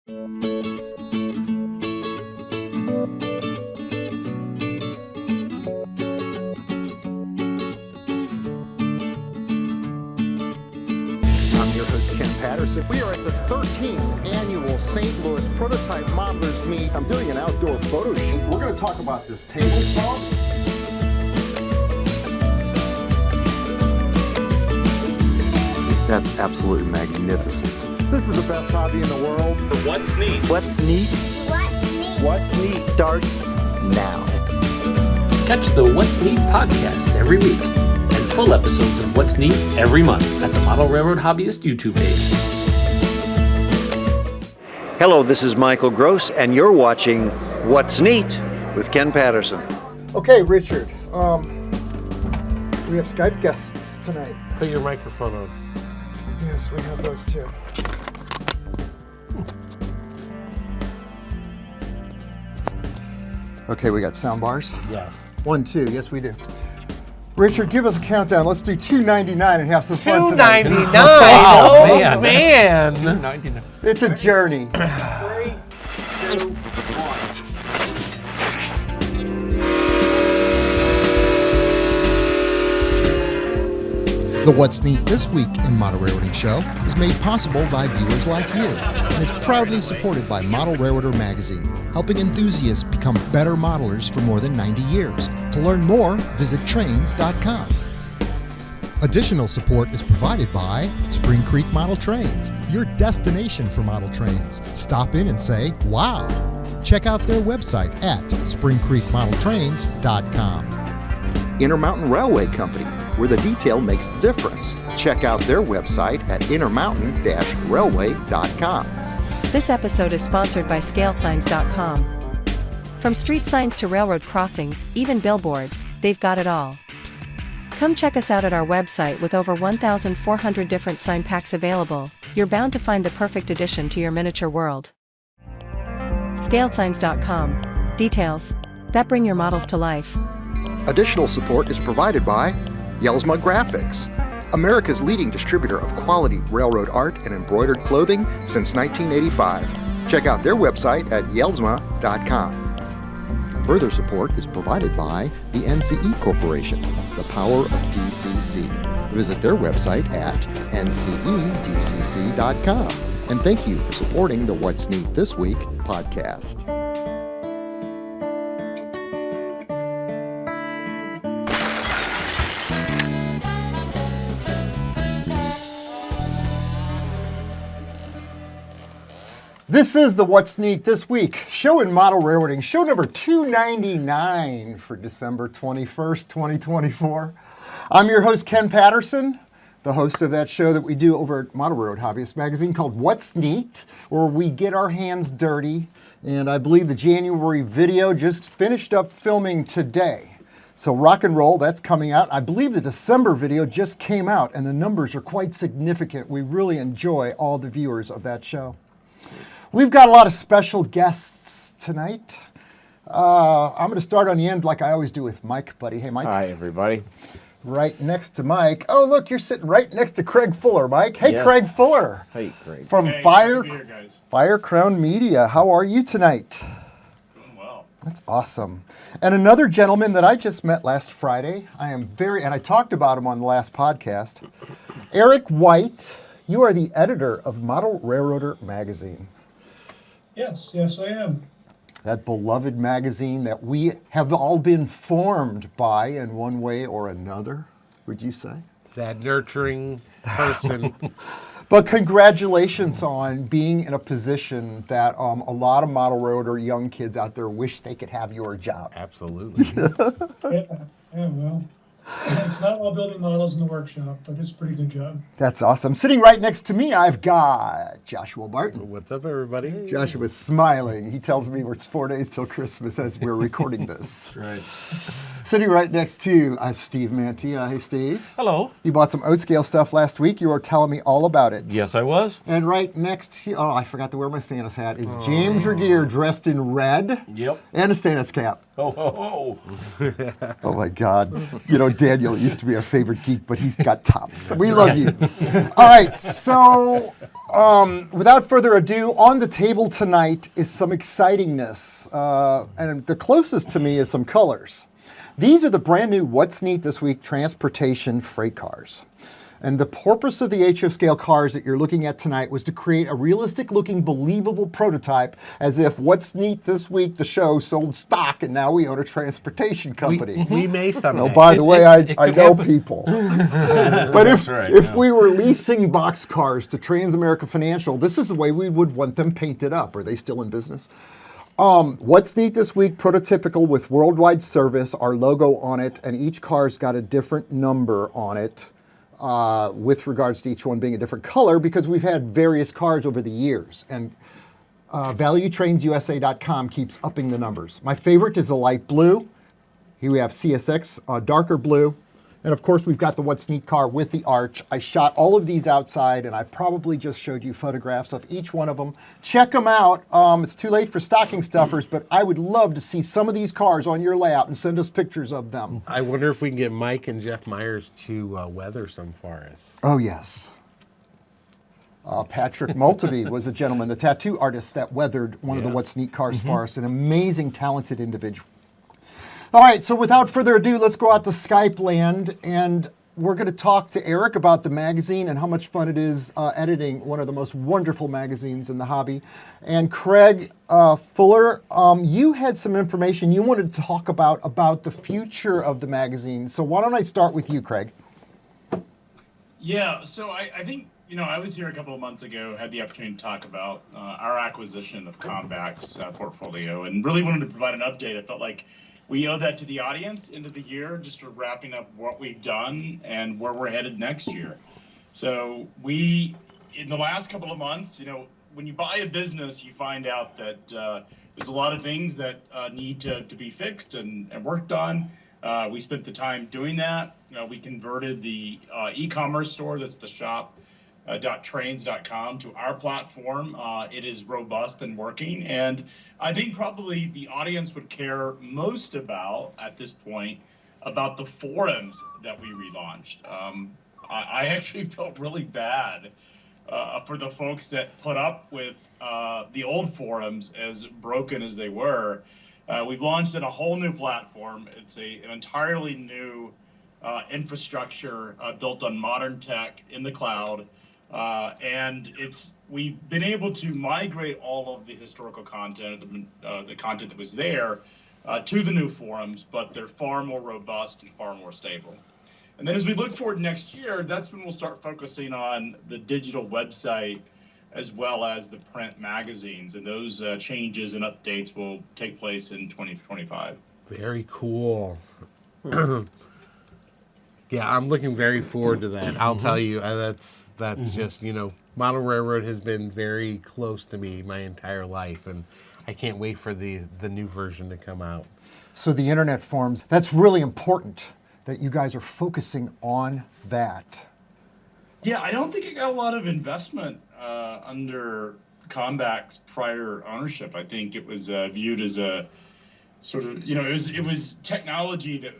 Your host, Ken Patterson. We are at the 13th annual St. Louis Prototype Modelers Meet. I'm doing an outdoor photo shoot. We're going to talk about this table saw. That's absolutely magnificent. This is the best hobby in the world. What's neat? What's neat? What's neat? What's neat starts now. Catch the What's Neat podcast every week and full episodes of What's Neat every month at the Model Railroad Hobbyist YouTube page. Hello, this is Michael Gross, and you're watching What's Neat with Ken Patterson. Okay, Richard, we have Skype guests tonight. Put your microphone on. Yes, we have those too. Okay, we got sound bars. Yes. 1, 2, yes we do. Richard, give us a countdown. Let's do 299 and have some fun tonight. $2.99. Wow, Oh man. man. $2.99. It's a journey. 3, 2, 1. The What's Neat This Week in Model Railroading Show is made possible by viewers like you and is proudly supported by Model Railroader magazine, helping enthusiasts become better modelers for more than 90 years. To learn more, visit trains.com. Additional support is provided by Spring Creek Model Trains, your destination for model trains. Stop in and say, wow. Check out their website at springcreekmodeltrains.com. Intermountain Railway Company, where the detail makes the difference. Check out their website at intermountain-railway.com. This episode is sponsored by scalesigns.com. From street signs to railroad crossings, even billboards, they've got it all. Come check us out at our website with over 1,400 different sign packs available. You're bound to find the perfect addition to your miniature world. Scalesigns.com. Details that bring your models to life. Additional support is provided by Yelsma Graphics, America's leading distributor of quality railroad art and embroidered clothing since 1985. Check out their website at yelsma.com. Further support is provided by the NCE Corporation, the power of DCC. Visit their website at ncedcc.com. And thank you for supporting the What's Neat This Week podcast. This is the What's Neat This Week show in model railroading, show number 299 for December 21st, 2024. I'm your host, Ken Patterson, the host of that show that we do over at Model Railroad Hobbyist magazine called What's Neat, where we get our hands dirty. And I believe the January video just finished up filming today. So rock and roll, that's coming out. I believe the December video just came out, and the numbers are quite significant. We really enjoy all the viewers of that show. We've got a lot of special guests tonight. I'm going to start on the end like I always do with Mike, buddy. Hey, Mike. Hi, everybody. Right next to Mike. Oh, look, you're sitting right next to Craig Fuller, Mike. Hey, Yes. Craig Fuller. Hey, Craig. From Fire Crown Media. How are you tonight? Doing well. That's awesome. And another gentleman that I just met last Friday. And I talked about him on the last podcast. Eric White. You are the editor of Model Railroader magazine. Yes, I am. That beloved magazine that we have all been formed by in one way or another, would you say? That nurturing person. But congratulations on being in a position that a lot of model railroader young kids out there wish they could have your job. Absolutely. Yeah, well, it's not all building models in the workshop, but it's a pretty good job. That's awesome. Sitting right next to me, I've got Joshua Barton. What's up, everybody? Joshua's smiling. He tells me it's 4 days till Christmas as we're recording this. That's right. Sitting right next to Steve Mantia. Hey, Steve. Hello. You bought some O-scale stuff last week. You were telling me all about it. Yes, I was. And right next to you, I forgot to wear my Santa's hat, is James Regier dressed in red. Yep. And a Santa's cap. Oh, oh, oh. Oh my God. You know, Daniel used to be our favorite geek, but he's got tops. We love you. All right, so Without further ado, on the table tonight is some excitingness, and the closest to me is some colors. These are the brand new What's Neat This Week transportation freight cars. And the purpose of the HO scale cars that you're looking at tonight was to create a realistic looking, believable prototype as if What's Neat This Week, the show, sold stock and now we own a transportation company. We may someday. Oh, by the way, I know happen. people. But if right, if yeah. we were leasing boxcars to Transamerica Financial, this is the way we would want them painted up. Are they still in business? What's Neat This Week, prototypical with worldwide service, our logo on it, and each car's got a different number on it with regards to each one being a different color because we've had various cars over the years. And ValueTrainsUSA.com keeps upping the numbers. My favorite is the light blue. Here we have CSX, darker blue. And of course, we've got the What's Neat car with the arch. I shot all of these outside, and I probably just showed you photographs of each one of them. Check them out. It's too late for stocking stuffers, but I would love to see some of these cars on your layout and send us pictures of them. I wonder if we can get Mike and Jeff Myers to weather some for us. Oh, yes. Patrick Maltby was a gentleman, the tattoo artist that weathered one of the What's Neat cars for us, an amazing, talented individual. All right, so without further ado, let's go out to Skype land, and we're going to talk to Eric about the magazine and how much fun it is editing one of the most wonderful magazines in the hobby. And Craig Fuller, you had some information you wanted to talk about the future of the magazine. So why don't I start with you, Craig? Yeah, so I think, I was here a couple of months ago, had the opportunity to talk about our acquisition of Combac's portfolio, and really wanted to provide an update. I felt like we owe that to the audience end of the year, just for wrapping up what we've done and where we're headed next year. So in the last couple of months, when you buy a business, you find out that there's a lot of things that need to be fixed and worked on. We spent the time doing that. We converted the e-commerce store, that's the shop.trains.com, to our platform. It is robust and working. And I think probably the audience would care most about, at this point, about the forums that we relaunched. I actually felt really bad for the folks that put up with the old forums, as broken as they were. We've launched in a whole new platform. It's an entirely new infrastructure built on modern tech in the cloud. And we've been able to migrate all of the historical content, the content that was there, to the new forums, but they're far more robust and far more stable. And then as we look forward next year, that's when we'll start focusing on the digital website as well as the print magazines. And those changes and updates will take place in 2025. Very cool. Yeah, I'm looking very forward to that. I'll tell you, that's just, Model Railroad has been very close to me my entire life, and I can't wait for the new version to come out. So the internet forums, that's really important that you guys are focusing on that. Yeah, I don't think it got a lot of investment under Combac's prior ownership. I think it was viewed as a sort of, it was technology that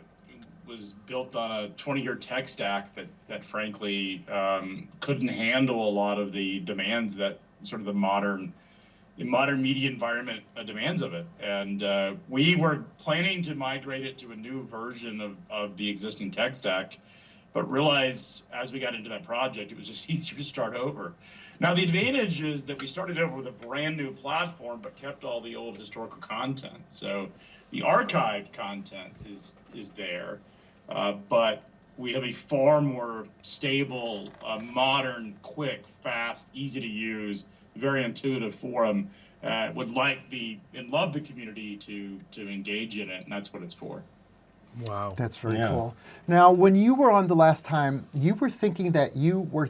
was built on a 20-year tech stack that frankly couldn't handle a lot of the demands that sort of the modern media environment demands of it. And we were planning to migrate it to a new version of the existing tech stack, but realized as we got into that project, it was just easier to start over. Now, the advantage is that we started over with a brand new platform, but kept all the old historical content. So the archived content is there, but we have a far more stable, modern, quick, fast, easy to use, very intuitive forum. Would like and love the community to engage in it, and that's what it's for. Wow. That's very cool. Now, when you were on the last time, you were thinking that you were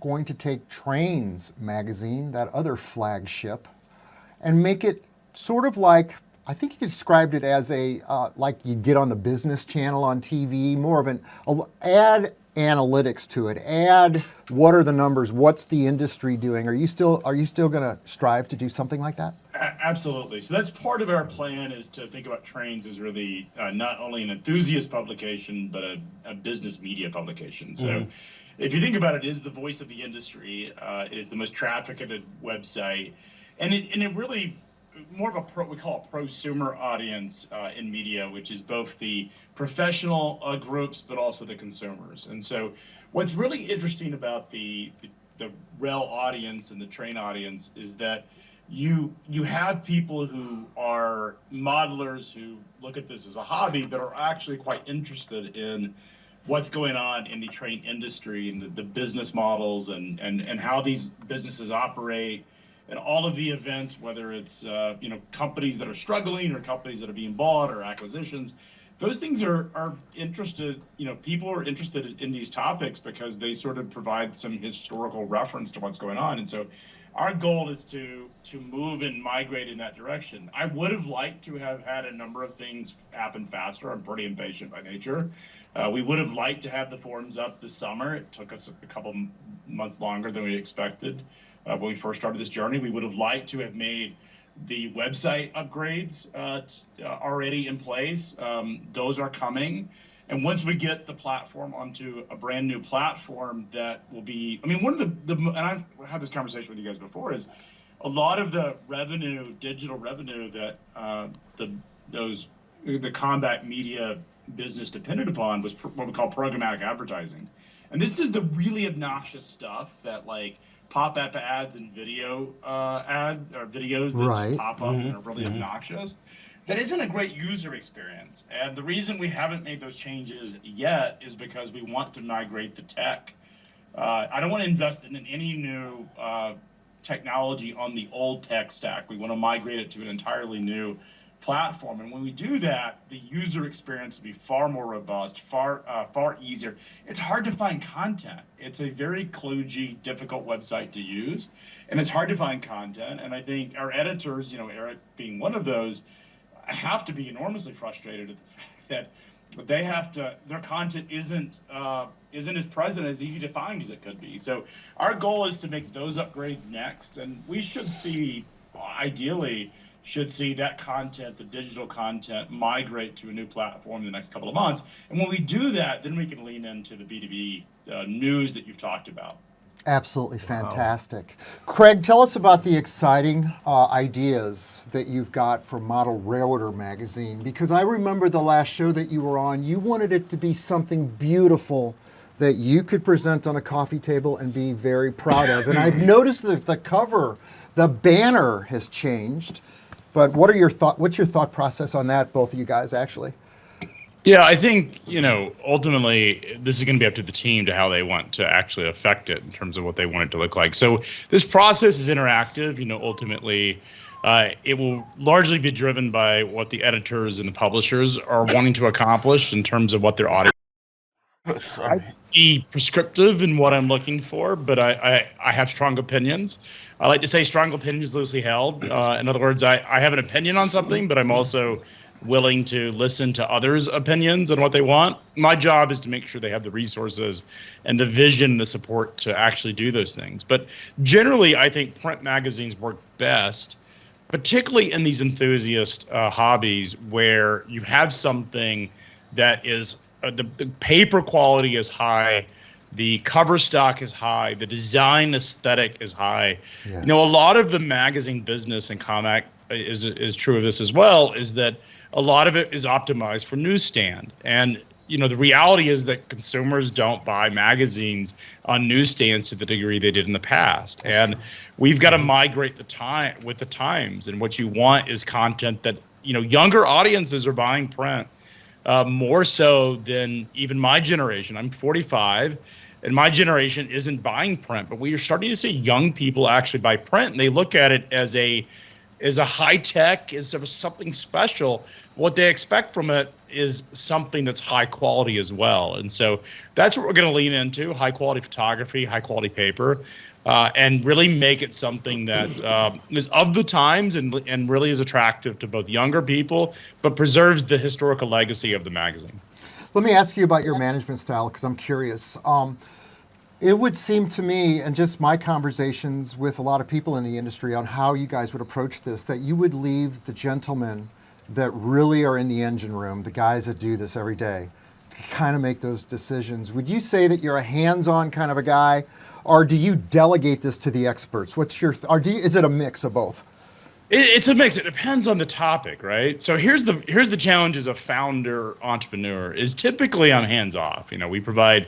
going to take Trains magazine, that other flagship, and make it sort of like, I think you described it as like you'd get on the business channel on TV, more of add analytics to it, add what are the numbers, what's the industry doing. Are you still going to strive to do something like that? Absolutely. So that's part of our plan, is to think about Trains as really not only an enthusiast publication, but a business media publication. So if you think about it, it is the voice of the industry. It is the most trafficked website, and it really more of we call it prosumer audience in media, which is both the professional groups but also the consumers. And so, what's really interesting about the rel audience and the train audience is that you have people who are modelers who look at this as a hobby, but are actually quite interested in what's going on in the train industry and the business models and how these businesses operate, and all of the events, whether it's companies that are struggling or companies that are being bought or acquisitions. Those things are interested, people are interested in these topics because they sort of provide some historical reference to what's going on. And so our goal is to move and migrate in that direction. I would have liked to have had a number of things happen faster. I'm pretty impatient by nature. We would have liked to have the forums up this summer. It took us a couple months longer than we expected when we first started this journey. We would have liked to have made the website upgrades already in place. Those are coming. And once we get the platform onto a brand new platform that will be, one of the and I've had this conversation with you guys before, is a lot of the revenue, digital revenue that the combat media business depended upon was what we call programmatic advertising. And this is the really obnoxious stuff that pop-up ads and video ads or videos that just pop up and are really obnoxious. That isn't a great user experience. And the reason we haven't made those changes yet is because we want to migrate the tech. I don't want to invest in any new technology on the old tech stack. We want to migrate it to an entirely new platform. And when we do that, the user experience will be far more robust, far easier. It's hard to find content. It's a very kludgy, difficult website to use, and it's hard to find content. And I think our editors, Eric being one of those, have to be enormously frustrated at the fact that they have to, their content isn't as present, as easy to find as it could be. So our goal is to make those upgrades next, and we should see, ideally, that content, the digital content, migrate to a new platform in the next couple of months. And when we do that, then we can lean into the B2B news that you've talked about. Absolutely fantastic. Wow. Craig, tell us about the exciting ideas that you've got for Model Railroader magazine, because I remember the last show that you were on, you wanted it to be something beautiful that you could present on a coffee table and be very proud of. And I've noticed that the cover, the banner has changed. But what's your thought process on that, both of you guys, actually? Yeah, I think, ultimately, this is going to be up to the team to how they want to actually affect it in terms of what they want it to look like. So this process is interactive. Ultimately, it will largely be driven by what the editors and the publishers are wanting to accomplish in terms of what their audience. I be prescriptive in what I'm looking for, but I have strong opinions. I like to say strong opinions loosely held. In other words, I have an opinion on something, but I'm also willing to listen to others' opinions and what they want. My job is to make sure they have the resources and the vision, the support to actually do those things. But generally, I think print magazines work best, particularly in these enthusiast hobbies where you have something that is the paper quality is high, the cover stock is high, the design aesthetic is high. Yes. A lot of the magazine business and comic is true of this as well, is that a lot of it is optimized for newsstand. And the reality is that consumers don't buy magazines on newsstands to the degree they did in the past. And we've got to migrate with the times. And what you want is content that, younger audiences are buying print. More so than even my generation. I'm 45, and my generation isn't buying print, but we are starting to see young people actually buy print, and they look at it as a high tech, as something special. What they expect from it is something that's high quality as well. And so that's what we're going to lean into: high quality photography, high quality paper, and really make it something that is of the times and really is attractive to both younger people, but preserves the historical legacy of the magazine. Let me ask you about your management style, because I'm curious. It would seem to me, and just my conversations with a lot of people in the industry on how you guys would approach this, that you would leave the gentlemen that really are in the engine room, the guys that do this every day, kind of make those decisions. Would you say that you're a hands-on kind of a guy, or do you delegate this to the experts? What's your, is it a mix of both? It's a mix. It depends on the topic, right? So here's the challenge as a founder entrepreneur is typically I'm hands off. We provide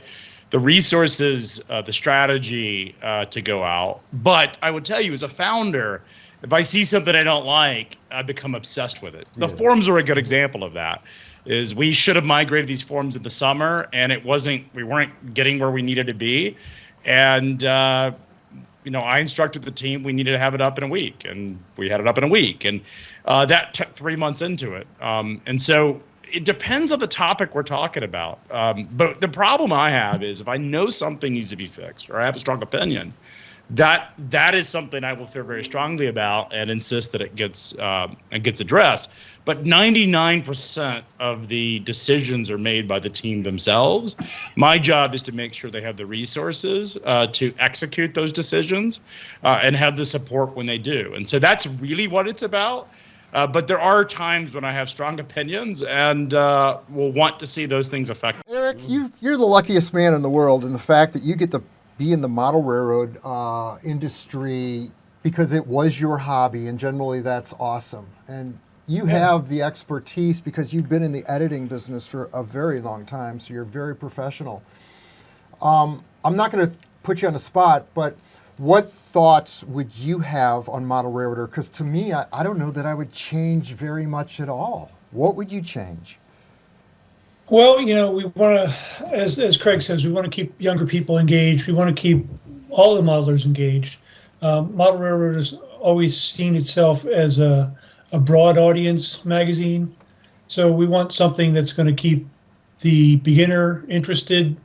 the resources, the strategy to go out. But I would tell you, as a founder, if I see something I don't like, I become obsessed with it. The forums are a good example of that. Is we should have migrated these forums in the summer, and we weren't getting where we needed to be, and I instructed the team we needed to have it up in a week, and we had it up in a week, and that took 3 months into it. And so it depends on the topic we're talking about. But the problem I have is if I know something needs to be fixed, or I have a strong opinion, that is something I will feel very strongly about and insist that it gets addressed. But 99% of the decisions are made by the team themselves. My job is to make sure they have the resources to execute those decisions and have the support when they do. And so that's really what it's about. But there are times when I have strong opinions and will want to see those things affected. Eric, you're the luckiest man in the world in the fact that you get to be in the model railroad industry because it was your hobby, and generally that's awesome. And you have the expertise because you've been in the editing business for a very long time, so you're very professional. I'm not going to put you on the spot, but what thoughts would you have on model railroader? Because to me, I don't know that I would change very much at all. What would you change? Well, we want to, as Craig says, we want to keep younger people engaged. We want to keep all the modelers engaged. Model Railroad has always seen itself as a broad audience magazine. So we want something that's going to keep the beginner interested,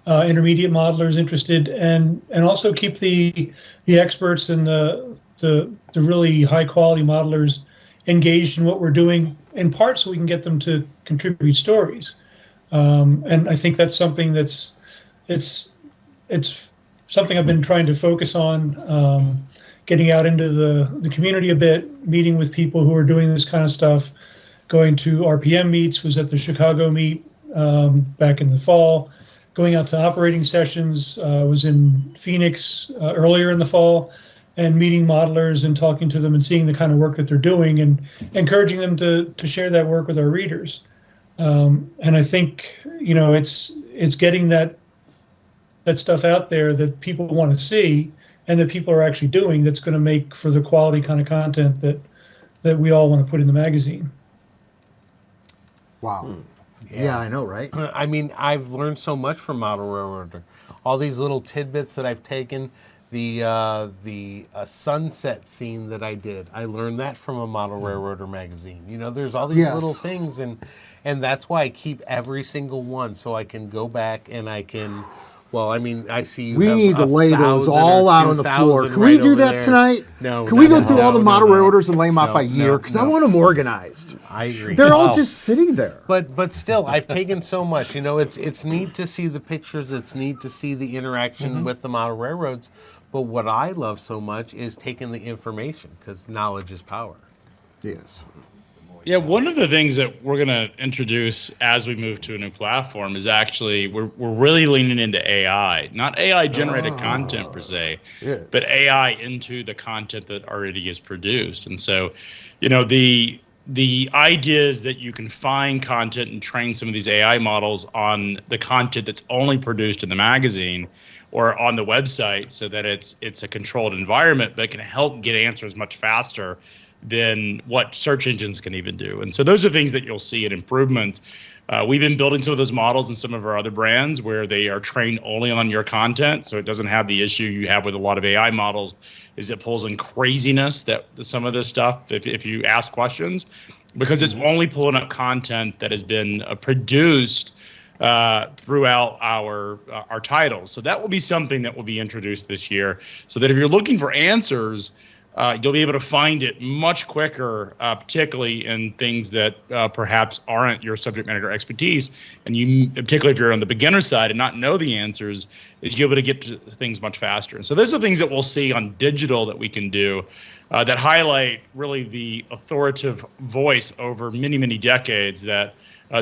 intermediate modelers interested, and also keep the experts and the really high quality modelers engaged in what we're doing, in part so we can get them to contribute stories. And I think that's something it's something I've been trying to focus on, getting out into the community a bit, meeting with people who are doing this kind of stuff, going to RPM meets, was at the Chicago meet back in the fall, going out to operating sessions, was in Phoenix earlier in the fall, and meeting modelers and talking to them and seeing the kind of work that they're doing and encouraging them to share that work with our readers. And I think, it's getting that stuff out there that people want to see and that people are actually doing that's going to make for the quality kind of content that we all want to put in the magazine. Wow. Yeah, I know, right? I mean, I've learned so much from Model Railroader. All these little tidbits that I've taken, the sunset scene that I did, I learned that from a Model Railroader magazine. There's all these little things, and that's why I keep every single one, so I can go back and I can. Well, I mean, I see you. We need to lay those all out on the floor. Can we do that tonight? No. Can we go through all the model railroaders and lay them out by year? Because I want them organized. I agree. They're all just sitting there. But still, I've taken so much. It's neat to see the pictures. It's neat to see the interaction with the model railroads. But what I love so much is taking the information, because knowledge is power. Yes. Yeah, one of the things that we're going to introduce as we move to a new platform is actually we're really leaning into AI, not AI generated content per se, but AI into the content that already is produced. And so, the idea is that you can find content and train some of these AI models on the content that's only produced in the magazine or on the website, so that it's a controlled environment, but can help get answers much faster than what search engines can even do. And so those are things that you'll see an improvement. We've been building some of those models in some of our other brands where they are trained only on your content, so it doesn't have the issue you have with a lot of AI models, is it pulls in craziness that some of this stuff, if you ask questions, because it's only pulling up content that has been produced throughout our titles. So that will be something that will be introduced this year, so that if you're looking for answers, you'll be able to find it much quicker, particularly in things that perhaps aren't your subject matter expertise. And you, particularly if you're on the beginner side and not know the answers, is you're able to get to things much faster. And so those are things that we'll see on digital that we can do that highlight really the authoritative voice over many, many decades that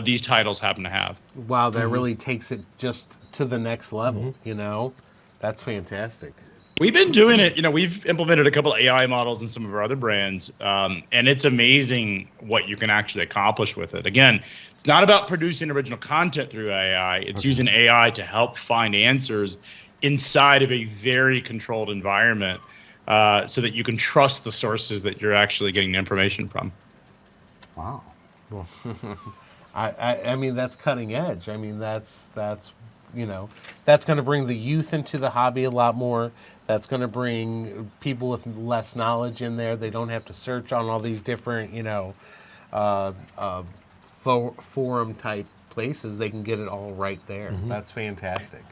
these titles happen to have. Wow, that really takes it just to the next level, you know? That's fantastic. We've been doing it, we've implemented a couple of AI models in some of our other brands, and it's amazing what you can actually accomplish with it. Again, it's not about producing original content through AI. It's using AI to help find answers inside of a very controlled environment, so that you can trust the sources that you're actually getting information from. Wow. I mean, that's cutting edge. I mean, that's that's going to bring the youth into the hobby a lot more. That's going to bring people with less knowledge in there. They don't have to search on all these different, forum type places. They can get it all right there. That's fantastic.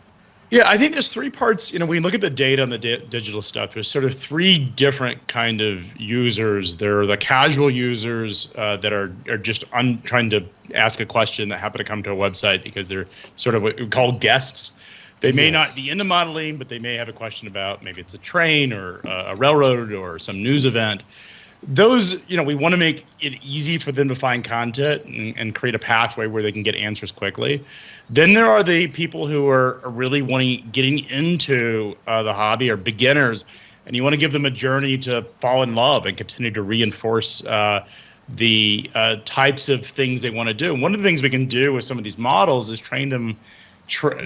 Yeah, I think there's three parts. When you look at the data on the digital stuff, there's sort of three different kind of users. There are the casual users that are just trying to ask a question that happen to come to a website because they're sort of what we call guests. They may not be into modeling, but they may have a question about maybe it's a train or a railroad or some news event. Those, we want to make it easy for them to find content and create a pathway where they can get answers quickly. Then there are the people who are really getting into the hobby, or beginners, and you want to give them a journey to fall in love and continue to reinforce the types of things they want to do. And one of the things we can do with some of these models is train them,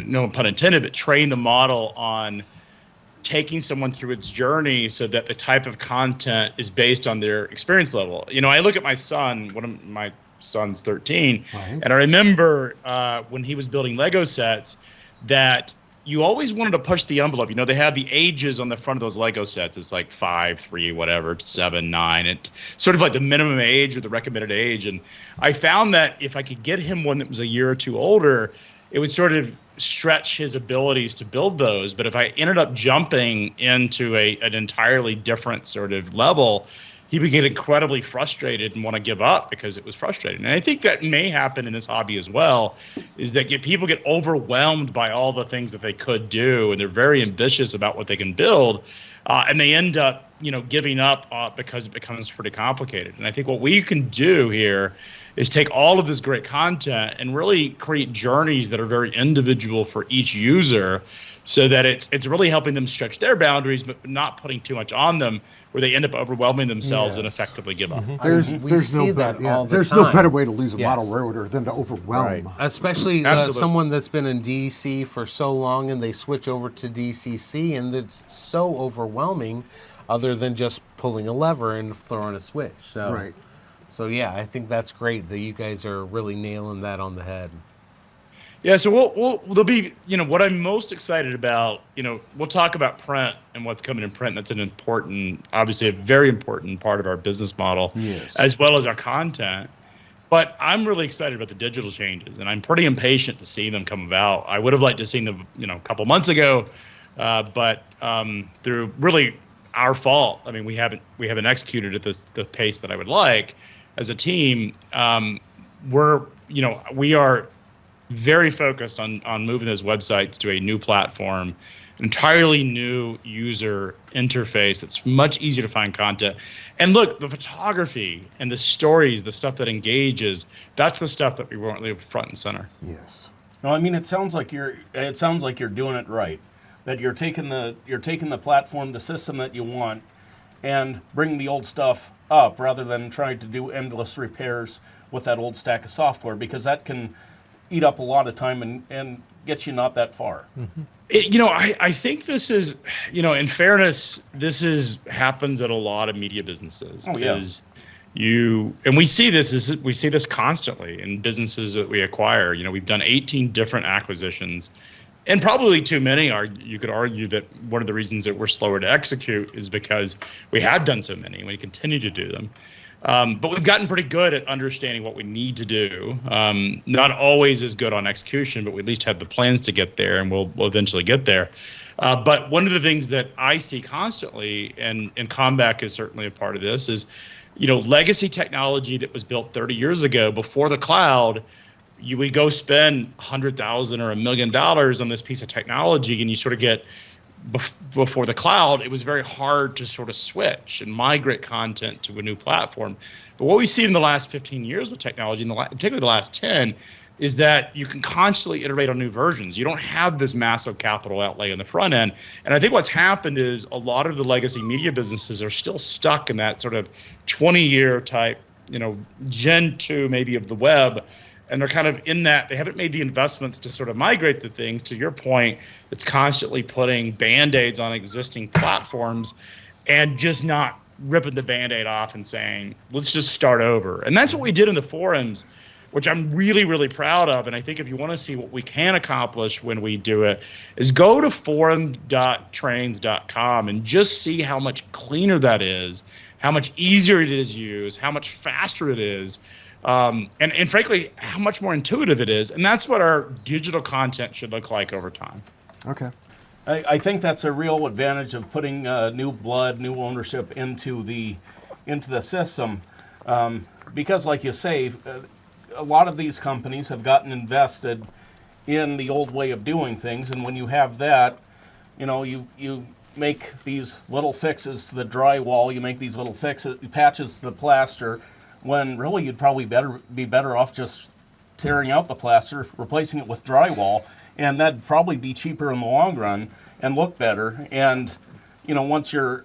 no pun intended, but train the model on taking someone through its journey so that the type of content is based on their experience level. I look at my son, one of my son's 13, and I remember when he was building Lego sets that you always wanted to push the envelope. They have the ages on the front of those Lego sets. It's like 5, 3, whatever, 7, 9. It's sort of like the minimum age or the recommended age. And I found that if I could get him one that was a year or two older, it would sort of stretch his abilities to build those. But if I ended up jumping into an entirely different sort of level, he would get incredibly frustrated and want to give up because it was frustrating. And I think that may happen in this hobby as well, is that people get overwhelmed by all the things that they could do, and they're very ambitious about what they can build, and they end up giving up because it becomes pretty complicated. And I think what we can do here is take all of this great content and really create journeys that are very individual for each user, so that it's really helping them stretch their boundaries, but not putting too much on them where they end up overwhelming themselves and effectively give up. There's no better way to lose a model railroader than to overwhelm. Right. Especially someone that's been in DC for so long and they switch over to DCC, and it's so overwhelming other than just pulling a lever and throwing a switch. So yeah, I think that's great that you guys are really nailing that on the head. Yeah, so there'll be, what I'm most excited about, we'll talk about print and what's coming in print. That's obviously a very important part of our business model, as well as our content. But I'm really excited about the digital changes, and I'm pretty impatient to see them come about. I would have liked to have seen them, a couple months ago, but through really our fault. I mean, we haven't executed at the pace that I would like as a team. We are very focused on moving those websites to a new platform, entirely new user interface that's much easier to find content. And look, the photography and the stories, the stuff that engages, that's the stuff that we want to leave front and center. Yes. No, I mean, it sounds like you're doing it right. That you're taking the platform, the system that you want, and bringing the old stuff up rather than trying to do endless repairs with that old stack of software, because that can eat up a lot of time and get you not that far. I think this is, in fairness, happens at a lot of media businesses. And we see this constantly in businesses that we acquire. We've done 18 different acquisitions, and probably too many. You could argue that one of the reasons that we're slower to execute is because we have done so many and we continue to do them. But we've gotten pretty good at understanding what we need to do. Not always as good on execution, but we at least have the plans to get there, and we'll eventually get there. But one of the things that I see constantly, and Comeback is certainly a part of this, is legacy technology that was built 30 years ago before the cloud. You would go spend $100,000 or $1 million on this piece of technology, and you sort of get before the cloud, it was very hard to sort of switch and migrate content to a new platform. But what we've seen in the last 15 years with technology, particularly the last 10, is that you can constantly iterate on new versions. You don't have this massive capital outlay on the front end. And I think what's happened is a lot of the legacy media businesses are still stuck in that sort of 20-year type, Gen 2 maybe of the web. And they're kind of in that, they haven't made the investments to sort of migrate the things. To your point, it's constantly putting Band-Aids on existing platforms and just not ripping the Band-Aid off and saying, let's just start over. And that's what we did in the forums, which I'm really, really proud of. And I think if you want to see what we can accomplish when we do it, is go to forum.trains.com and just see how much cleaner that is, how much easier it is to use, how much faster it is, and frankly, how much more intuitive it is. And that's what our digital content should look like over time. Okay. I think that's a real advantage of putting new blood, new ownership into the system, because, like you say, a lot of these companies have gotten invested in the old way of doing things, and when you have that, you make these little fixes to the drywall, you make these little patches to the plaster, when really you'd probably be better off just tearing out the plaster, replacing it with drywall, and that'd probably be cheaper in the long run and look better. And once a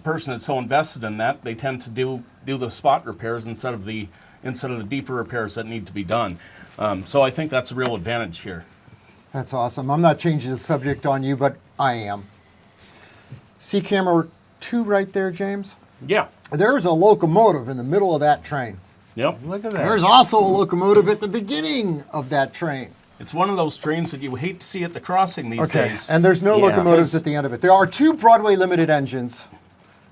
person is so invested in that, they tend to do the spot repairs instead of the deeper repairs that need to be done. So I think that's a real advantage here. That's awesome. I'm not changing the subject on you, but I am. See camera 2 right there, James? Yeah. There's a locomotive in the middle of that train. Yep. Look at that. There's also a locomotive at the beginning of that train. It's one of those trains that you hate to see at the crossing these days. And there's no locomotives at the end of it. There are 2 Broadway Limited engines.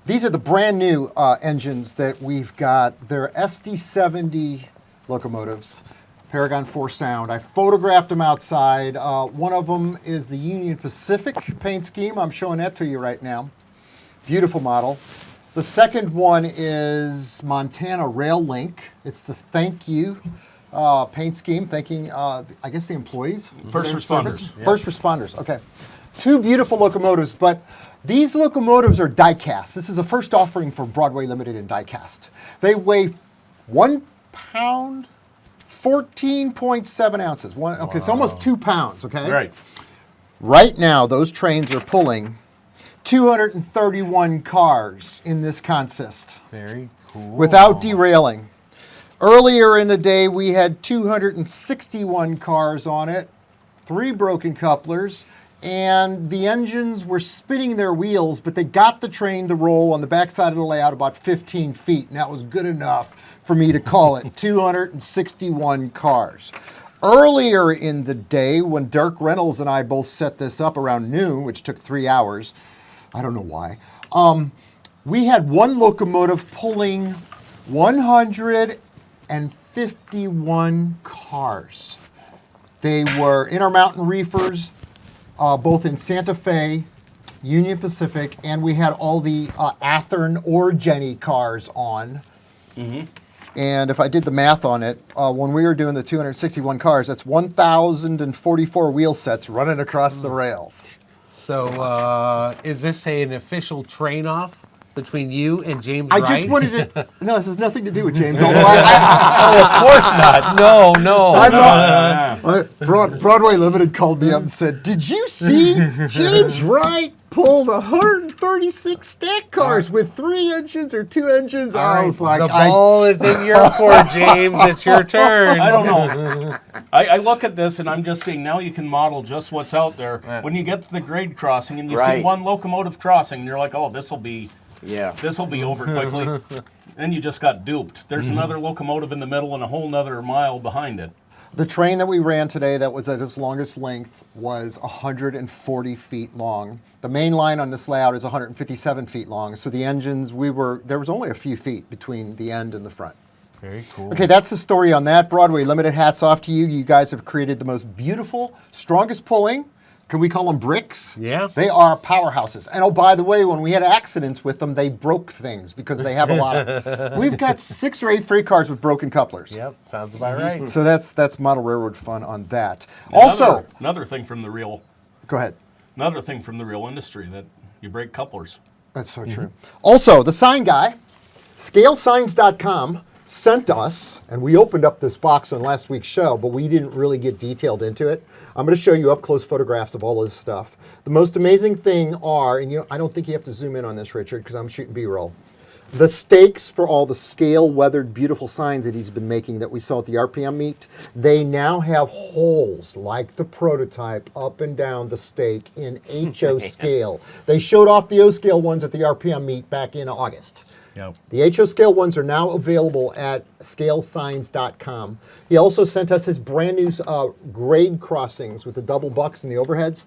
These are the brand new engines that we've got. They're SD70 locomotives, Paragon 4 Sound. I photographed them outside. One of them is the Union Pacific paint scheme. I'm showing that to you right now. Beautiful model. The second one is Montana Rail Link. It's the thank you paint scheme, thanking, I guess, the employees. First responders. Yeah. First responders, okay. 2 beautiful locomotives, but these locomotives are dicast. This is a first offering for Broadway Limited in diecast. They weigh 1 pound, 14.7 ounces. Okay, so almost 2 pounds, okay? Right. Right now, those trains are pulling 231 cars in this consist. Very cool. Without derailing. Earlier in the day, we had 261 cars on it, 3 broken couplers, and the engines were spinning their wheels, but they got the train to roll on the backside of the layout about 15 feet, and that was good enough for me to call it 261 cars. Earlier in the day, when Dirk Reynolds and I both set this up around noon, which took 3 hours, I don't know why, we had 1 locomotive pulling 151 cars. They were Intermountain Reefers, both in Santa Fe, Union Pacific, and we had all the Athearn or Jenny cars on. Mm-hmm. And if I did the math on it, when we were doing the 261 cars, that's 1,044 wheel sets running across the rails. So is this an official train-off between you and James I Wright? just wanted to... No, this has nothing to do with James, although Oh, of course not. No. I'm not. Broadway Limited called me up and said, "Did you see James Wright pulled 136 stack cars with 3 engines or 2 engines?" I was like, the ball is in your court, James. It's your turn. I don't know. I look at this and I'm just saying now you can model just what's out there. When you get to the grade crossing and you see 1 locomotive crossing, you're like, oh, this will be over quickly. Then you just got duped. There's another locomotive in the middle and a whole nother mile behind it. The train that we ran today that was at its longest length was 140 feet long. The main line on this layout is 157 feet long. So the engines, there was only a few feet between the end and the front. Very cool. Okay, that's the story on that. Broadway Limited, hats off to you. You guys have created the most beautiful, strongest pulling. Can we call them bricks? Yeah. They are powerhouses. And oh, by the way, when we had accidents with them, they broke things because they have a lot of... We've got 6 or 8 freight cars with broken couplers. Yep, sounds about right. So that's model railroad fun on that. Another thing from the reel. Go ahead. Another thing from the real industry that you break couplers. That's so true. Also, the sign guy, scalesigns.com, sent us, and we opened up this box on last week's show, but we didn't really get detailed into it. I'm going to show you up-close photographs of all this stuff. The most amazing thing are, and I don't think you have to zoom in on this, Richard, because I'm shooting B-roll. The stakes for all the scale-weathered, beautiful signs that he's been making that we saw at the RPM meet, they now have holes like the prototype up and down the stake in HO scale. They showed off the O scale ones at the RPM meet back in August. Yep. The HO scale ones are now available at scalesigns.com. He also sent us his brand new grade crossings with the double bucks and the overheads.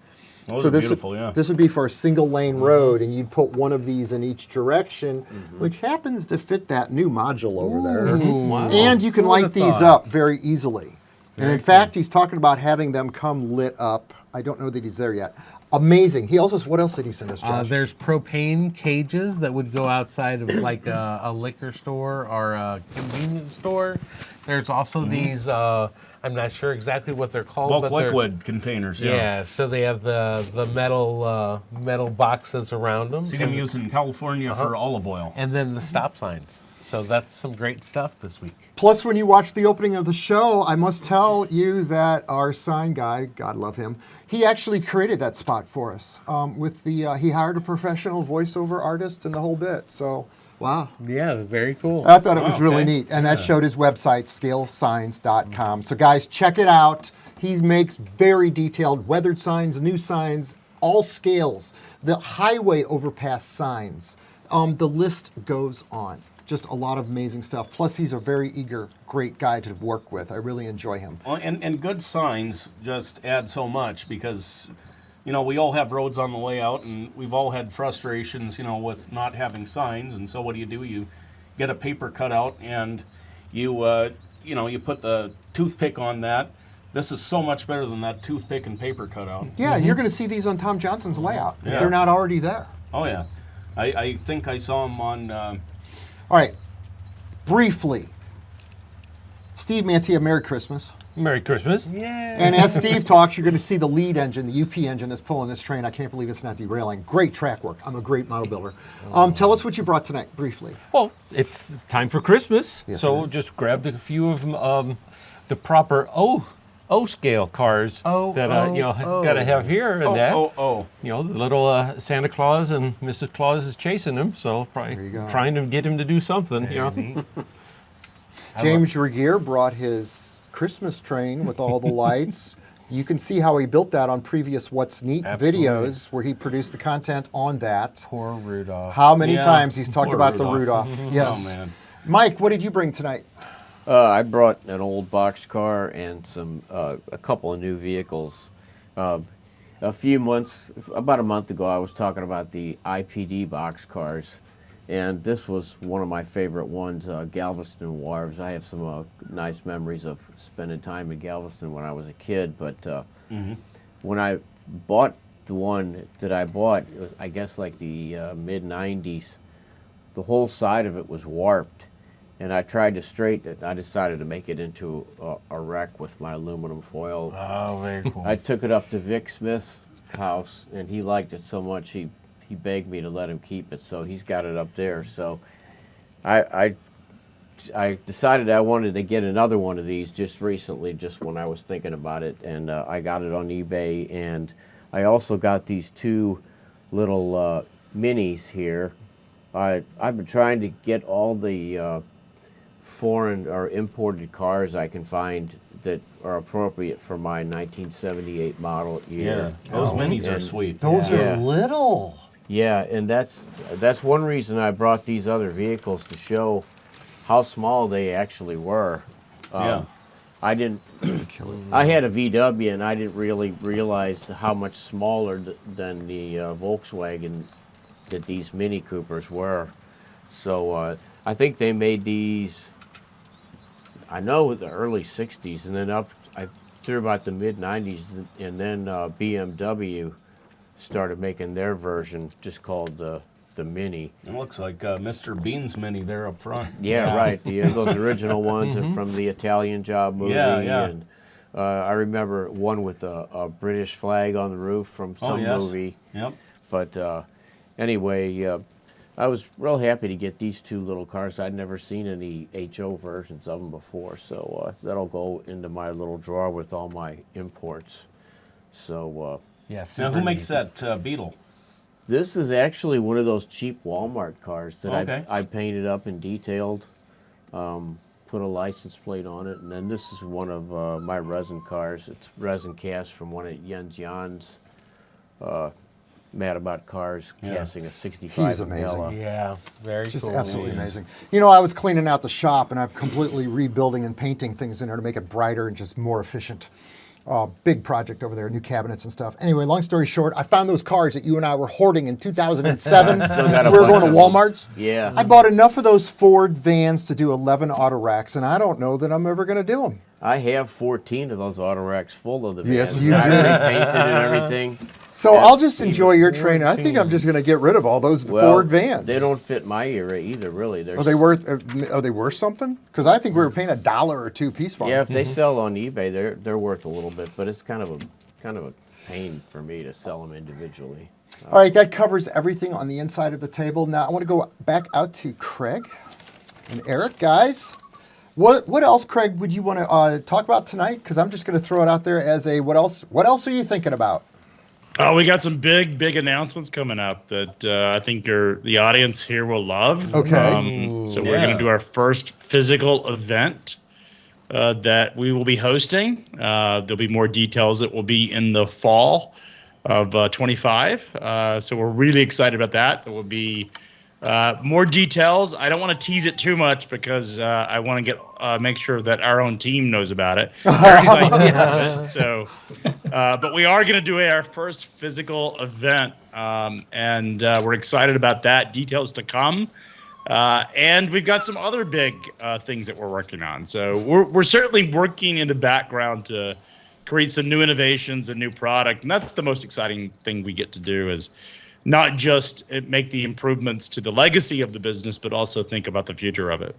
Those are beautiful, yeah. This would be for a single lane road, and you'd put one of these in each direction, which happens to fit that new module over there. Wow. And you can Who light would've these thought? up very easily. And in fact, he's talking about having them come lit up. I don't know that he's there yet. Amazing. He also, what else did he send us, Josh? There's propane cages that would go outside of like a liquor store or a convenience store. There's also these, I'm not sure exactly what they're called. Bulk but they're- liquid containers, Yeah, so they have the metal boxes around them. See them used in California for olive oil. And then the stop signs. So that's some great stuff this week. Plus, when you watch the opening of the show, I must tell you that our sign guy, God love him, he actually created that spot for us. He hired a professional voiceover artist and the whole bit. So, wow. Yeah, very cool. I thought it was really okay. neat. And that showed his website, scalesigns.com. So, guys, check it out. He makes very detailed weathered signs, new signs, all scales, the highway overpass signs. The list goes on. Just a lot of amazing stuff. Plus, he's a very eager, great guy to work with. I really enjoy him. Well, and good signs just add so much because, we all have roads on the way out, and we've all had frustrations, with not having signs. And so what do? You get a paper cutout, and you put the toothpick on that. This is so much better than that toothpick and paper cutout. Yeah, you're going to see these on Tom Johnson's layout. If Yeah. they're not already there. Oh, yeah. I think I saw them on... All right, briefly, Steve Mantia, Merry Christmas. Merry Christmas. Yeah. And as Steve talks, you're going to see the lead engine, the UP engine that's pulling this train. I can't believe it's not derailing. Great track work. I'm a great model builder. Tell us what you brought tonight, briefly. Well, it's time for Christmas, Yes, so it is. just grabbed a few of the proper O scale cars that got to have here and that. The little Santa Claus and Mrs. Claus is chasing him, so There you go. probably trying to get him to do something. James Regier brought his Christmas train with all the lights. You can see how he built that on previous What's Neat Absolutely. videos where he produced the content on that. Poor Rudolph. How many Yeah, times he's talked poor about Rudolph. the Rudolph. Yes. Oh, man. Mike, what did you bring tonight? I brought an old box car and a couple of new vehicles. About a month ago, I was talking about the IPD box cars, and this was one of my favorite ones, Galveston Wharves. I have some nice memories of spending time in Galveston when I was a kid, but when I bought the one that I bought, it was, I guess, like the mid-'90s, the whole side of it was warped. And I tried to straighten it. I decided to make it into a wreck with my aluminum foil. Oh, very cool. I took it up to Vic Smith's house, and he liked it so much he begged me to let him keep it. So he's got it up there. So I decided I wanted to get another one of these just recently, just when I was thinking about it, and I got it on eBay. And I also got these two little minis here. I've been trying to get all the foreign or imported cars I can find that are appropriate for my 1978 model year. Yeah, those minis are And- sweet. Those Yeah. are little. Yeah, and that's one reason I brought these other vehicles to show how small they actually were. Yeah. I didn't. I had a VW, and I didn't really realize how much smaller than the Volkswagen that these Mini Coopers were. So I think they made these, I know, the early 60s, and then up through about the mid-90s, and then BMW started making their version, just called the Mini. It looks like Mr. Bean's Mini there up front. Yeah, right. Those original ones from the Italian Job movie. Yeah, yeah. And I remember one with a British flag on the roof from some movie. Yep. But anyway, I was real happy to get these two little cars. I'd never seen any HO versions of them before, so that'll go into my little drawer with all my imports. So Now, who makes that Beetle? this is actually one of those cheap Walmart cars that Okay. I painted up and detailed, put a license plate on it, and then this is one of my resin cars. It's resin cast from one of Yen Jian's Mad About Cars, casting a 65 He's amazing. Impala. Yeah, very Just cool. absolutely amazing. You know, I was cleaning out the shop and I'm completely rebuilding and painting things in there to make it brighter and just more efficient. Big project over there, new cabinets and stuff. Anyway, long story short, I found those cars that you and I were hoarding in 2007. Still got a We were bunch going to of them. Walmart's. Yeah. I bought enough of those Ford vans to do 11 auto racks, and I don't know that I'm ever going to do them. I have 14 of those auto racks full of the vans. Yes, you I do. painted and everything. So Yeah, I'll just even enjoy your training. I think I'm just going to get rid of all those Ford vans. They don't fit my era either, really. Are they worth something? Because I think we were paying $1 or $2 piece for them. Yeah, if they sell on eBay, they're worth a little bit, but it's kind of a pain for me to sell them individually. All right, that covers everything on the inside of the table. Now I want to go back out to Craig and Eric, guys. What else, Craig, would you want to talk about tonight? Because I'm just going to throw it out there as a what else? What else are you thinking about? Oh, we got some big announcements coming up that I think the audience here will love. Okay. So we're going to do our first physical event that we will be hosting. There'll be more details that will be in the fall of 25. So we're really excited about that. There will be more details. I don't want to tease it too much because I want to make sure that our own team knows about it. Eric's not even aware of it, so, but we are going to do our first physical event, and we're excited about that. Details to come. And we've got some other big things that we're working on. So we're certainly working in the background to create some new innovations and new product. And that's the most exciting thing we get to do is not just make the improvements to the legacy of the business, but also think about the future of it.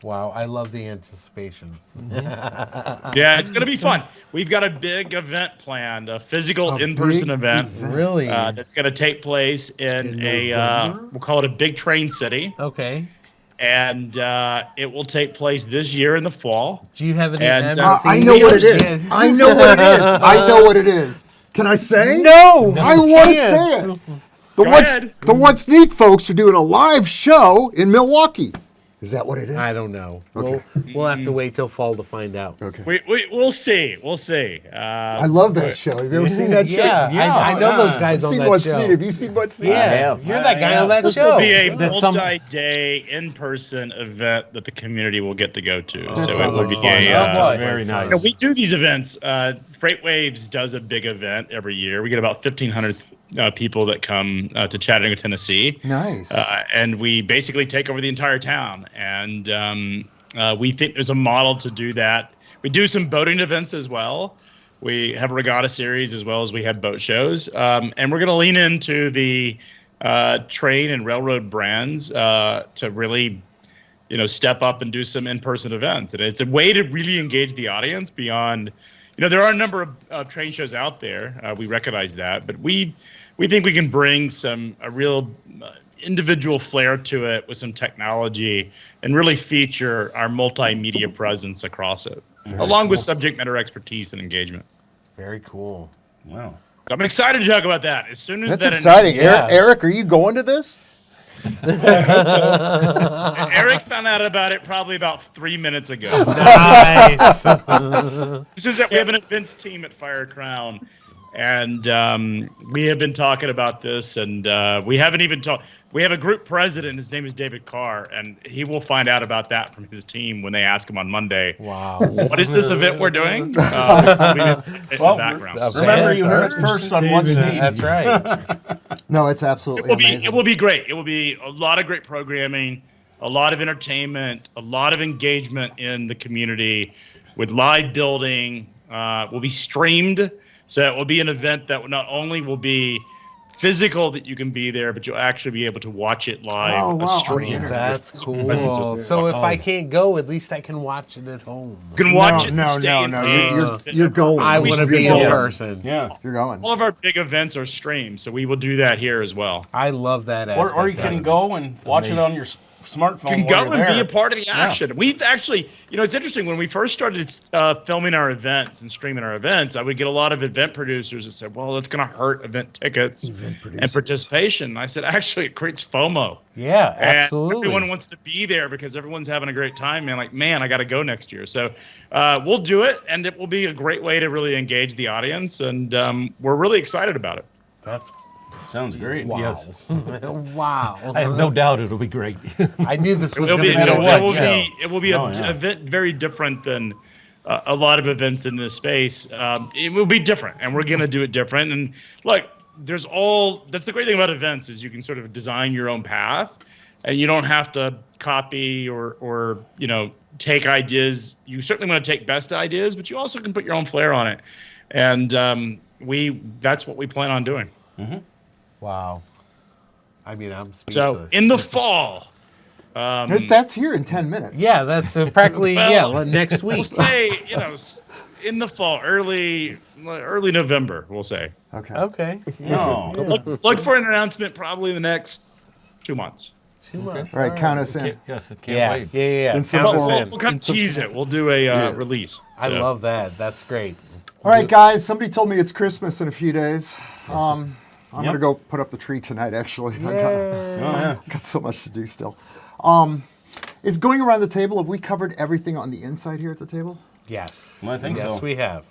Wow, I love the anticipation. Yeah, it's going to be fun. We've got a big event planned, a physical in-person event. Really? That's going to take place in we'll call it a big train city. Okay. And it will take place this year in the fall. Do you have any And, MC? I know what it is. I know what it is. I know what it is. Can I say? No, I you want to can't. say it. The What's Neat folks are doing a live show in Milwaukee. Is that what it is? I don't know. Okay. We'll have to wait till fall to find out. Okay. We'll see. We'll see. I love that show. Have you ever seen that show? Yeah, I know those guys I've on seen that What's show. Neat. Have you seen What's Neat? I have. You're that guy on that This show. will be a That's some- multi-day in-person event that the community will get to go to. That So it sounds will like be fun. a. Very nice. You know, we do these events. Freight Waves does a big event every year. We get about 1,500 people that come to Chattanooga, Tennessee. Nice. And we basically take over the entire town. And we think there's a model to do that. We do some boating events as well. We have a regatta series as well as we have boat shows. And we're going to lean into the train and railroad brands to really, step up and do some in-person events. And it's a way to really engage the audience beyond, there are a number of train shows out there. We recognize that, but we think we can bring a real individual flair to it with some technology and really feature our multimedia presence across it, along with subject matter expertise and engagement. Very cool. Wow. I'm excited to talk about that. As soon as That's that exciting. Yeah. Eric, are you going to this? Eric found out about it probably about 3 minutes ago. Nice. We have an events team at Fire Crown, and we have been talking about this, and we haven't even talked. We have a group president. His name is David Carr, and he will find out about that from his team when they ask him on Monday. Wow. What is this event we're doing? In the background. Remember, you heard it first on What's Neat. That's right. No, it's absolutely amazing. It will be great. It will be a lot of great programming, a lot of entertainment, a lot of engagement in the community with live building. Will be streamed, so it will be an event that not only will be physical that you can be there, but you'll actually be able to watch it live. Oh, wow. Stream. That's cool. Presence is- So if I can't go, at least I can watch it at home. You can watch it. and No, stay no. You're going. I want to be in Yes. person. Yeah. You're going. All of our big events are streamed, so we will do that here as well. I love that. Or you can go and watch it on your smartphone. You can while go you're and be there. a part of the action. We've actually, it's interesting, when we first started filming our events and streaming our events, I would get a lot of event producers that said, well, it's going to hurt event tickets and participation. I said, actually, it creates FOMO. Yeah, And absolutely. everyone wants to be there because everyone's having a great time, man. Like, man, I got to go next year. So we'll do it, and it will be a great way to really engage the audience, and we're really excited about it. That's Sounds great. wow. Yes. Wow. I have no doubt it'll be great. I knew this was It'll going be, to be it will be Oh, an yeah. event very different than a lot of events in this space. It will be different, and we're going to do it different. And look, that's the great thing about events is you can sort of design your own path, and you don't have to copy or take ideas. You certainly want to take best ideas, but you also can put your own flair on it. And that's what we plan on doing. Wow. I mean, I'm speechless. So in the fall. That's here in 10 minutes. Yeah, that's practically, next week. We'll say, in the fall, early November, we'll say. Okay. Okay. No. Look for an announcement probably in the next 2 months. 2 months. All right, count us in. Yes, I can't Yeah, wait. yeah. In some Count us form. in. We'll kind of tease it. We'll do a Yes. release. I So, love that. That's great. All right, guys, somebody told me it's Christmas in a few days. I'm going to go put up the tree tonight, actually. I got so much to do still. Is going around the table, have we covered everything on the inside here at the table? Yes. Well, I think so. Yes, we have.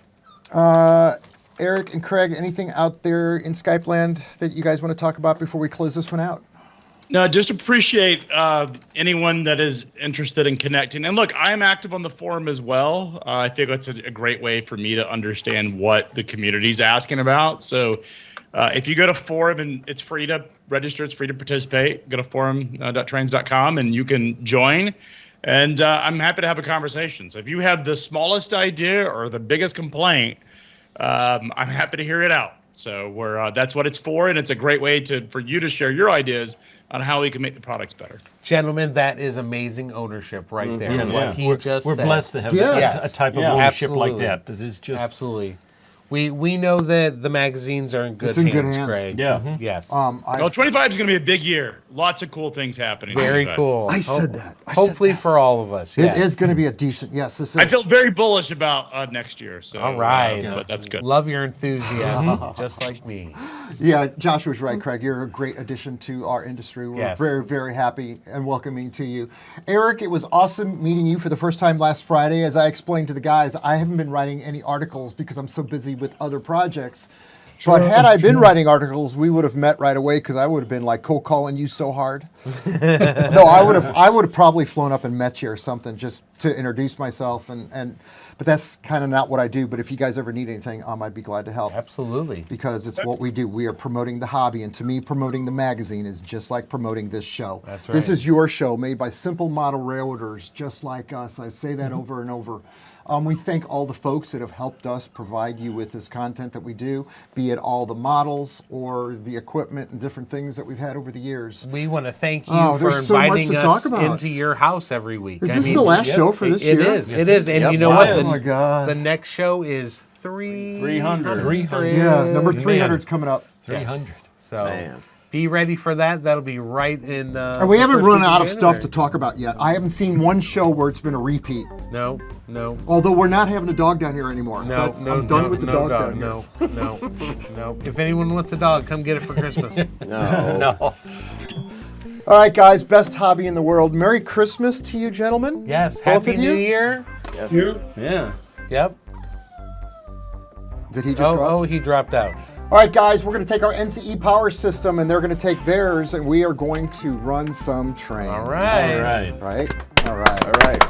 Eric and Craig, anything out there in Skype land that you guys want to talk about before we close this one out? No, just appreciate anyone that is interested in connecting. And look, I'm active on the forum as well. I think it's a great way for me to understand what the community's asking about. So if you go to forum, and it's free to register, it's free to participate, go to forum.trains.com and you can join. And I'm happy to have a conversation. So if you have the smallest idea or the biggest complaint, I'm happy to hear it out. So that's what it's for, and it's a great way for you to share your ideas on how we can make the products better. Gentlemen, that is amazing ownership right there. Yes. What he just We're said. blessed to have Yes. a type of Yeah, ownership like absolutely. that. That is just Absolutely. We know that the magazines are in good It's in hands, good hands. Greg. Yeah. Yes. Well, 25 is going to be a big year. Lots of cool things happening. Very So cool. I said that. I said Hopefully that. for all of us. It Yes. is going to be a decent, yes, this is. I feel very bullish about next year. So, All right. but that's good. Love your enthusiasm, just like me. Yeah, Joshua's right, Craig. You're a great addition to our industry. We're Yes. very, very happy and welcoming to you. Eric, it was awesome meeting you for the first time last Friday. As I explained to the guys, I haven't been writing any articles because I'm so busy with other projects. But had I been writing articles, we would have met right away because I would have been like cold calling you so hard. No, I would have probably flown up and met you or something just to introduce myself but that's kind of not what I do. But if you guys ever need anything, I'd be glad to help. Absolutely. Because it's what we do. We are promoting the hobby, and to me, promoting the magazine is just like promoting this show. That's This right. is your show, made by simple model railroaders, just like us. I say that over and over. We thank all the folks that have helped us provide you with this content that we do, be it all the models or the equipment and different things that we've had over the years. We want to thank you Oh, for there's so much inviting to us talk about. into your house every week. Is this the last show for this It year? is. It is. And Yep. you know Wow. what? Oh my God. The next show is 300. 300. Yeah, number 300's coming up. 300. So Man. be ready for that. That'll be right in. And we the haven't first run week out of stuff to January. talk about yet. I haven't seen one show where it's been a repeat. No. Although we're not having a dog down here anymore. No, I'm done with the dog down here. No. If anyone wants a dog, come get it for Christmas. No. No. All right, guys, best hobby in the world. Merry Christmas to you, gentlemen. Yes. Both Happy of you? New Year. You? Yeah. Yep. Did he just go out? Oh, he dropped out. All right, guys, we're going to take our NCE power system, and they're going to take theirs, and we are going to run some trains. All right. All right. Right? All right. All right.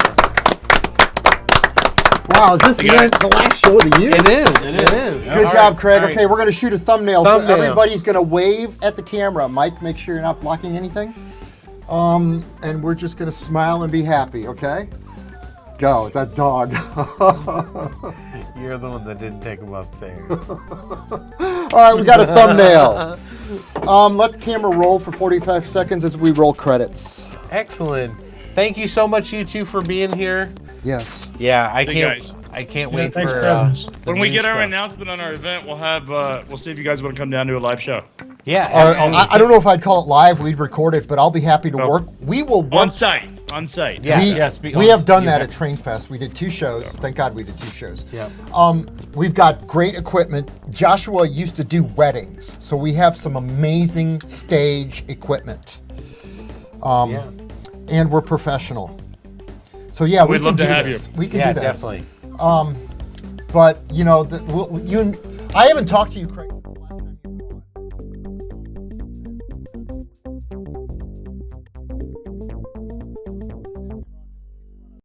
Wow, is this the last show of the year? It is. Good All job, right, Craig. all right. Okay, we're going to shoot a thumbnail. So Thumbnail. everybody's going to wave at the camera. Mike, make sure you're not blocking anything. And we're just going to smile and be happy, okay? Go, that dog. You're the one that didn't take him upstairs. All right, we got a thumbnail. Let the camera roll for 45 seconds as we roll credits. Excellent. Thank you so much, you two, for being here. Yes. Yeah, I Thank you, guys. can't Yeah, wait thanks for for having us. When we new get our stuff. announcement on our event, we'll see if you guys want to come down to a live show. Yeah, I don't know if I'd call it live. We'd record it, but I'll be happy to work. We will work. On site. Yeah. We have done that at Train Fest. We did 2 shows. Thank God we did 2 shows. Yeah. We've got great equipment. Joshua used to do weddings, so we have some amazing stage equipment. And we're professional. So yeah, We'd love to have this. you. We can Yeah, do this. definitely. But you know, I haven't talked to you, Craig.